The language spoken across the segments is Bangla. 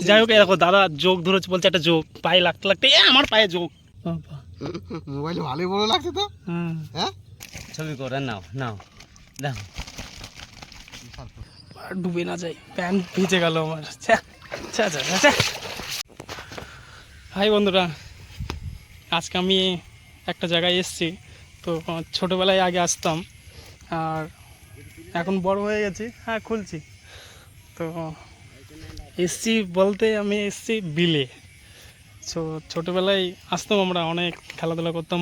যাই হোক এরকম দাদা যোগ ধরেছে, বলছে একটা যোগ পায়ে লাগতে লাগতে আমার পায়ে যোগ। মোবাইল ভালোই বড় লাগছে তো। হ্যাঁ ছবি করে নাও নাও দাও, ডুবে না যাই, প্যান্ট ভিজে গেল আমার। হাই বন্ধুরা, আজকে আমি একটা জায়গায় এসেছি। তো ছোটোবেলায় আগে আসতাম, আর এখন বড় হয়ে গেছি। হ্যাঁ খুলছি তো। এসছি বলতে আমি এসছি বিলে। তো ছোটোবেলায় আসতাম, আমরা অনেক খেলাধুলা করতাম,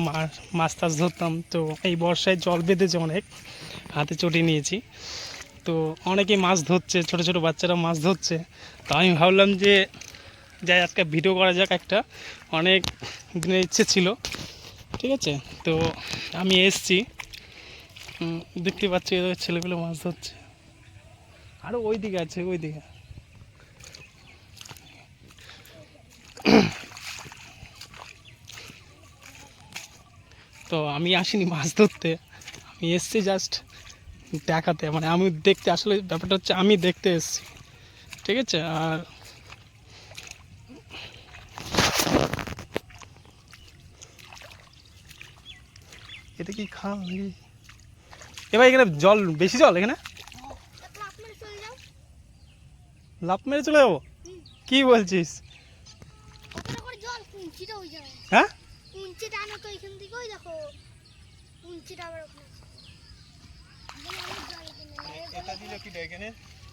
মাছ টাছ ধরতাম। তো এই বর্ষায় জল বেঁধেছে অনেক, হাতে চটি নিয়েছি। তো অনেকেই মাছ ধরছে, ছোটো ছোটো বাচ্চারা মাছ ধরছে। তো আমি ভাবলাম যে যাই আজকে ভিডিও করা যাক একটা, অনেক দিনের ইচ্ছে ছিল। ঠিক আছে, তো আমি এসছি, দেখতে পাচ্ছি ছেলেগুলো মাছ ধরছে। আরও ওই দিকে আছে, ওই দিকে। তো আমি আসিনি মাছ ধরতে, আমি এসছি জাস্ট দেখাতে, মানে আমি দেখতে, আসলে ব্যাপারটা হচ্ছে আমি দেখতে এসেছি। ঠিক আছে, আর এটা কি খাল? এবার এখানে জল বেশি, জল এখানে লাফ মেরে চলে যাবো? কি বলছিস? হ্যাঁ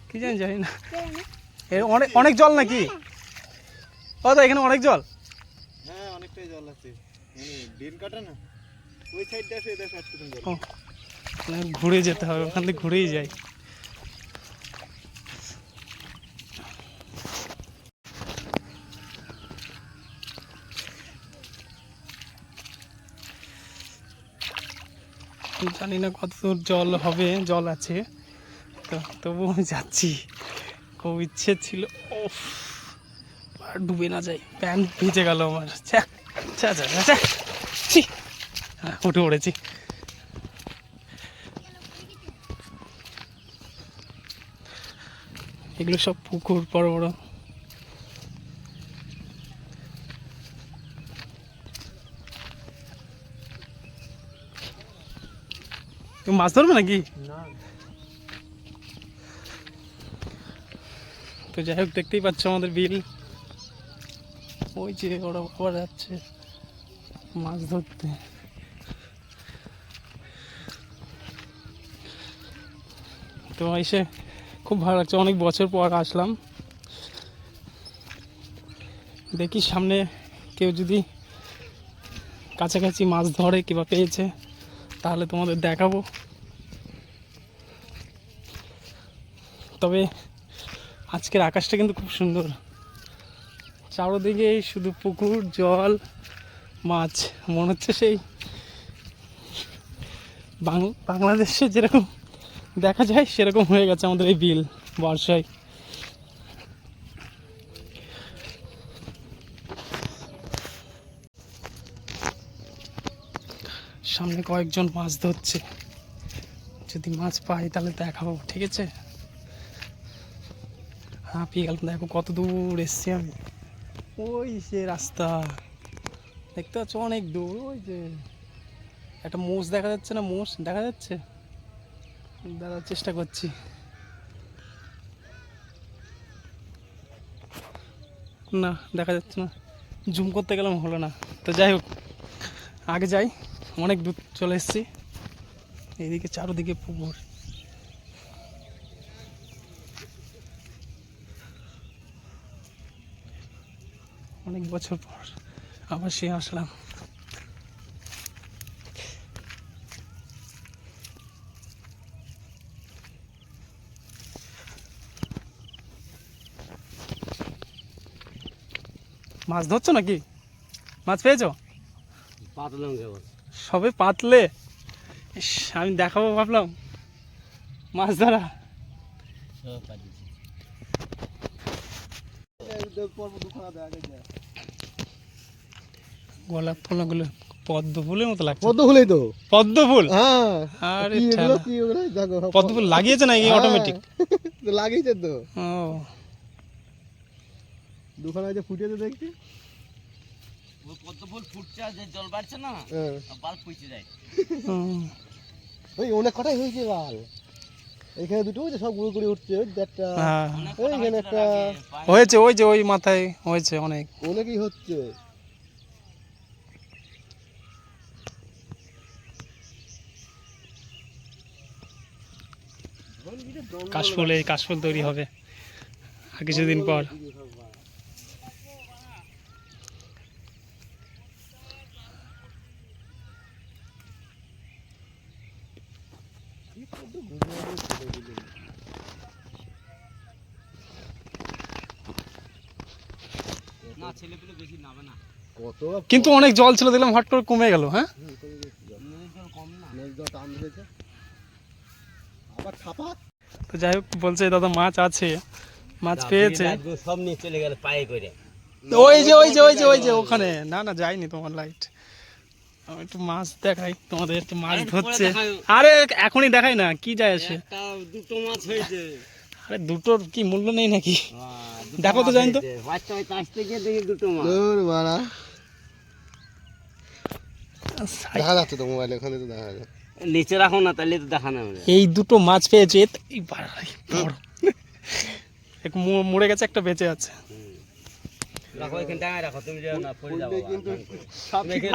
কি জানি, জানি না। অনেক অনেক জল নাকি? ও তো এখানে অনেক জল। হ্যাঁ অনেকটাই জল আছে, দিন কাটে না। ওই সাইডটা আছে, এদের সাইড থেকে জল। ঘুরে যেতে হবে, ওখান থেকে ঘুরেই যাই। জানি না কত দূর জল হবে, জল আছে তো, তবুও আমি যাচ্ছি। খুব ইচ্ছে ছিল, ও আর ডুবে না যাই, প্যান্ট ভিজে গেল আমার। উঠে পড়েছি। এগুলো সব পুকুর, বড় বড়। তুমি মাছ ধরবে নাকি? তো যাই হোক, দেখতেই পাচ্ছ আমাদের বিল। ওই যে ওরা আবার যাচ্ছে মাছ ধরতে। তো এসে খুব ভালো লাগছে, অনেক বছর পর আসলাম। দেখি সামনে কেউ যদি কাছাকাছি মাছ ধরে কিংবা পেয়েছে, তাহলে তোমাদের দেখাবো। তবে আজকের আকাশটা কিন্তু খুব সুন্দর, চারোদিকে শুধু পুকুর, জল, মাছ। মনে হচ্ছে সেই বাংলাদেশে যেরকম দেখা যায় সেরকম হয়ে গেছে আমাদের এই বিল বর্ষায়। সামনে কয়েকজন মাছ ধরছে, যদি মাছ পাই তাহলে দেখাবো। ঠিক আছে, হাঁপিয়ে গেলাম, দেখো কত দূর এসছি আমি। ওই যে রাস্তা দেখতে পাচ্ছ, অনেক দূর। ওই যে একটা মোষ দেখা যাচ্ছে না? মোষ দেখা যাচ্ছে, দেখার চেষ্টা করছি। না দেখা যাচ্ছে না, জুম করতে গেলাম, হলো না। তো যাই হোক, আগে যাই, অনেক দূর চলে এসেছি। এইদিকে চারোদিকে পুকুর। অনেক বছর পর আবার সে আসলাম। মাছ ধরছো নাকি? মাছ পেয়েছো? পাতলাম কেবল, সবে পাতলে। ইস, আমি দেখাবো ভাবলাম মাছ ধরা। গোলাপ ফুলগুলো পদ্ম ফুলের মতো লাগছে। পদ্ম ফুলই তো, পদ্ম ফুল। হ্যাঁ। আরে কি এগুলো, কি এগুলো? দেখো পদ্ম ফুল লাগিয়েছে নাকি অটোমেটিক? লাগিয়েছে তো। ও দুখানা যে ফুটেছে দেখছি। ওই পদ্ম ফুল ফুটছে আর যে জল বাড়ছে না হ্যাঁ বাল পুইছে যায়। ওই অনেক কটাই হয়েছে বাল। এখানে দুটো হয়েছে, সব গুঁড়ো করে উঠছে। ওই একটা হ্যাঁ ওইখানে একটা হয়েছে, ওই যে ওই মাথায় হয়েছে অনেক। অনেকই হচ্ছে। কাশফুল, এই কাশফুল তৈরি হবে আর কিছুদিন পর। না ছেলেপুলে বেশি নামে না, কত কিন্তু অনেক জল ছিল, দেখলাম হট করে কমে গেল। হ্যাঁ নদীর জল কম না। নদীর টান ধরেছে আবার ছাপা। তো যাই হোক, বলছে দাদা মাছ আছে, মাছ পেয়েছে। সব নিয়ে চলে গেল পায়ে করে। ওই যে ওই যে ওই যে ওই যে ওখানে, না না যাইনি তোমার লাইট। আমি একটু মাছ দেখাই তোমাদের, একটু মাছ ধরছে। আরে এখনই দেখাই না, কি যায় আসে। একটা দুটো মাছ হয়েছে। আরে দুটোর কি মূল্য নেই নাকি? দেখো তো জানি তো। বাচ্চা হয়তো আসতে গিয়ে দেখি দুটো মাছ। দূর বাড়া, দেখা যাচ্ছে তো মোবাইলে, ওখানে তো দেখা যায়। নিচে রাখো না, তাহলে তো দেখা না যাবে। এই দুটো মাছ পেয়েছে। এই বাড়াই বড়। এক মরে গেছে, একটা বেঁচে আছে। রাখো এখানে, টাঙায় রাখো, তুমি যেও না পড়ে যাবে।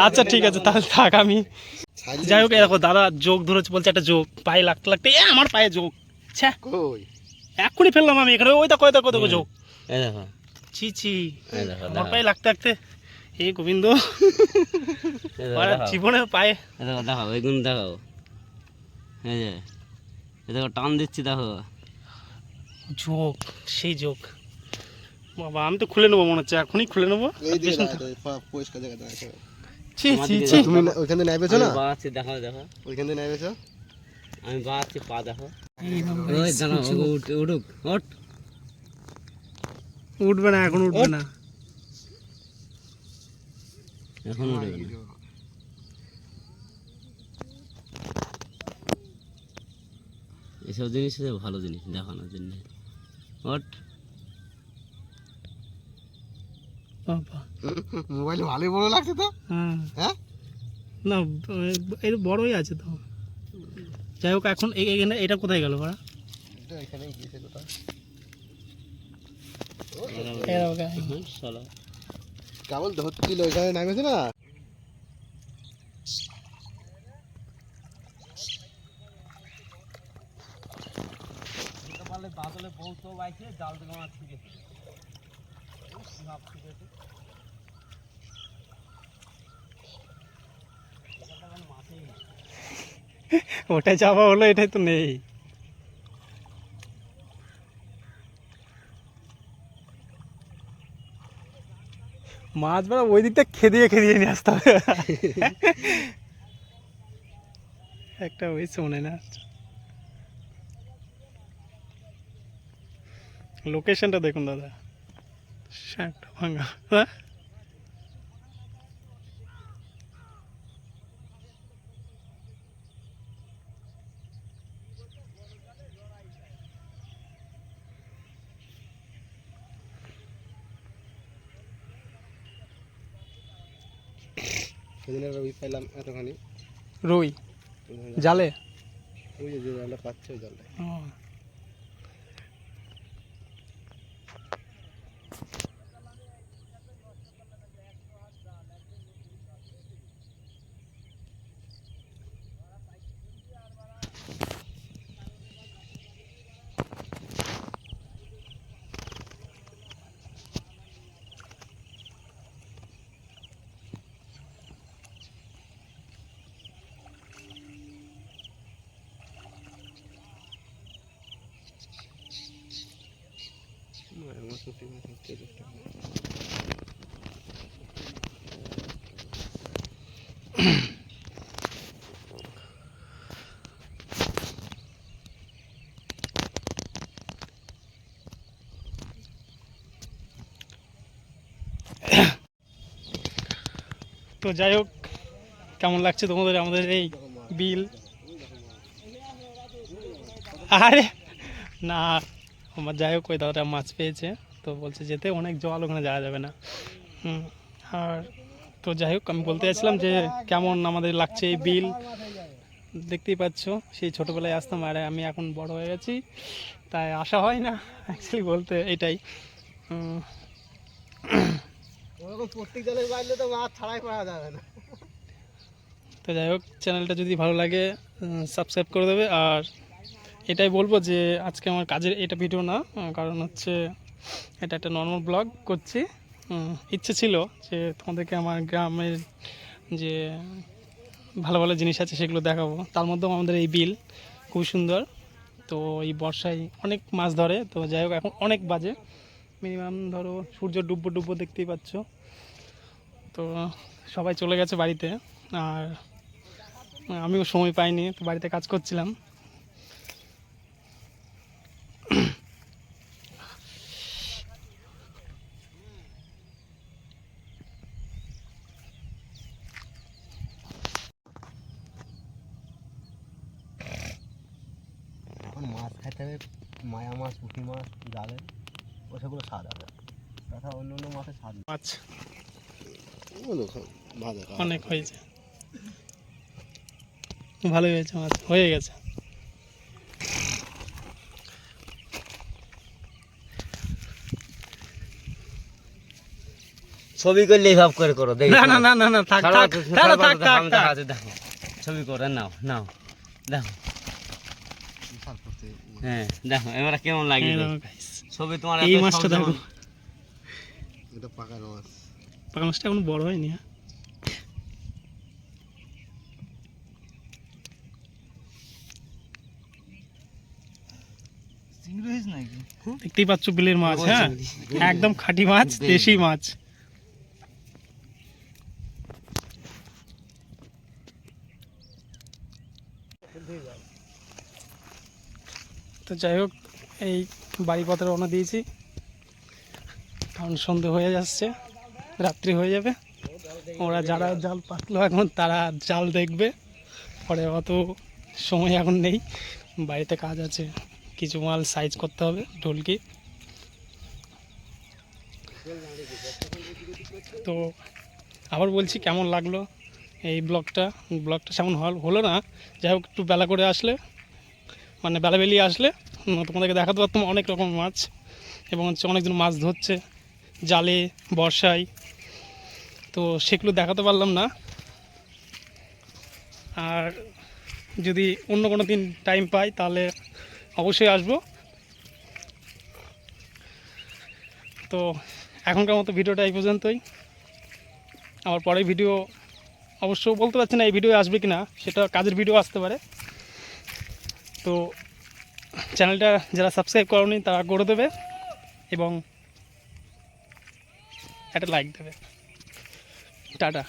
আচ্ছা ঠিক আছে, তাহলে থাক। আমি যাই হোক, দেখো দাদা যোগ ধরেছে, বলছে একটা যোগ পায়ে লাগতে লাগতে আমার পায়ে যোগ। ছ্যা, কই এক্ষুনি ফেললাম আমি এখানে। ওই দেখো, ওই দেখো, দেখো যোগ। এই দেখো, ছি ছি, এই দেখো, আমার পায়ে লাগতে লাগতে এই গোবিন্দ এই দেখো, আমার জীবনে পায়ে এই দেখো, দেখো ওইগুলো দেখো, এই যে এই দেখো টান দিচ্ছি, দেখো যোগ, সেই যোগ। বাবা আমি তো খুলে নেবো মনে হচ্ছে, এখনই খুলে নেবো। এই দিকে পরিষ্কার জায়গাটা আছে। ছি ছি ছি, তুমি ওইখানে নাইবেছো না? বাড়াচ্ছি, দেখো দেখো, ওইখানে নাইবেছো? আমি বাড়াচ্ছি, পা দেখো। এই নাও, ওই দাঁড়াও, উঠুক, ওঠ। উঠবে না, এখন উঠবে না। এখন উঠবে না। এসব জিনিস হচ্ছে ভালো জিনিস দেখানোর জন্য। ওঠ। বাবা মোবাইলে ভালোই বড় লাগছে তো। হ্যাঁ হ্যাঁ না, এর বড়ই আছে তো। যাই হোক, এখন এখানে এটা কোথায় গেল ভাড়া? এটা এখানেই গিয়েছে কোথায়? চলো, কেমন ধরছিল, ওইখানে নামেছে না? বাদলে বহুত বাইছে, জাল থেকে মাছ ছিঁড়েছে। ওটাই চাপা হলো, এটাই তো নেই। মাছ বেড়া ওই দিকটা খেদিয়ে খেদিয়ে নিয়ে আসতে হবে। একটা হয়েছে মনে হয় না। লোকেশনটা দেখুন দাদা, একটা ভাঙা। হ্যাঁ সেদিন একটা ওই পাইলাম এতখানি রুই জালে। ওই যে জালটা পাচ্ছে, ওই জালটা। ও, আমার সত্যি মাছ হচ্ছে চেষ্টা করি। তো যাই হোক, কেমন লাগছে তোমাদের আমাদের এই বিল? আরে না, আমার যাই হোক, ওই দাদাটা মাছ পেয়েছে। তো বলছে যেতে অনেক জল, ওখানে যাওয়া যাবে না। আর তো যাই হোক, আমি বলতে চাইছিলাম যে কেমন আমাদের লাগছে এই বিল। দেখতেই পাচ্ছ সেই ছোটোবেলায় আসতাম, আর আমি এখন বড় হয়ে গেছি তাই আসা হয় না অ্যাকচুয়ালি বলতে এটাই। ওরকম প্রত্যেক জলের বাইরে তো মাছ ছাড়াই পাওয়া যাবে না। তো যাই হোক, চ্যানেলটা যদি ভালো লাগে সাবস্ক্রাইব করে দেবে। আর এটাই বলবো যে আজকে আমার কাজের এটা ভিডিও না, কারণ হচ্ছে এটা একটা নর্মাল ব্লগ করছি। ইচ্ছে ছিল যে তোমাদেরকে আমার গ্রামের যে ভালো ভালো জিনিস আছে সেগুলো দেখাবো। তার মধ্যেও আমাদের এই বিল খুব সুন্দর। তো এই বর্ষায় অনেক মাছ ধরে। তো যাই হোক, এখন অনেক বাজে, মিনিমাম ধরো সূর্য ডুববো দেখতেই পাচ্ছ। তো সবাই চলে গেছে বাড়িতে, আর আমিও সময় পাইনি, তো বাড়িতে কাজ করছিলাম। এখন মাছ খাইতে হবে, মায়া মাছ, পুঁটি মাছ, জালে ও সেগুলো স্বাদ হবে, তথা অন্য অন্য মাছের স্বাদ নেই। মাছ ওগুলো ভাজা খাওয়া অনেক হয়েছে, ভালোই হয়েছে, মাছ হয়ে গেছে। ছবি করলে এইভাব করে করো, দেখি না না না না না, থাক থাক থাক থাক থাক। দেখো ছবি করে নাও নাও, দেখো বিশাল করতে। হ্যাঁ দেখো এবার কেমন লাগে এই দেখো guys, ছবি তোমার এই এত মাছটা সহজ দেখো, যেমন- এটা পাকা মাছ। পাকা মাছটা এখন বড় হয়নি। হ্যাঁ, দেখতেই পাচ্ছ বিলের মাছ। হ্যাঁ, একদম খাঁটি মাছ, দেশি মাছ। তো যাই হোক, এই বাড়ি পথে রওনা দিয়েছি, কারণ সন্ধে হয়ে যাচ্ছে, রাত্রি হয়ে যাবে। ওরা যারা জাল পাতলো এখন তারা জাল দেখবে, পরে অত সময় এখন নেই, বাড়িতে কাজ আছে, কিছু মাল সাইজ করতে হবে, ঢোলকি। তো আবার বলছি, কেমন লাগলো এই ব্লগটা সেমন হলো না। যাই হোক, একটু বেলা করে আসলে, মানে বেলা বেলিয়ে আসলে তোমাদেরকে দেখাতে পারতাম অনেক রকম মাছ, এবং হচ্ছে অনেকজন মাছ ধরছে জালে, বর্ষায়। তো সেগুলো দেখাতে পারলাম না। আর যদি অন্য কোনো দিন টাইম পাই তাহলে অবশ্যই আসবো। তো এখনকার মতো ভিডিওটা এই পর্যন্তই। আমার পরের ভিডিও অবশ্য বলতে পারছি না এই ভিডিও আসবে কি না, সেটা কাজের ভিডিও আসতে পারে। তো চ্যানেলটা যারা সাবস্ক্রাইব করোনি তারা করে দেবে, এবং একটা লাইক দেবে। টাটা।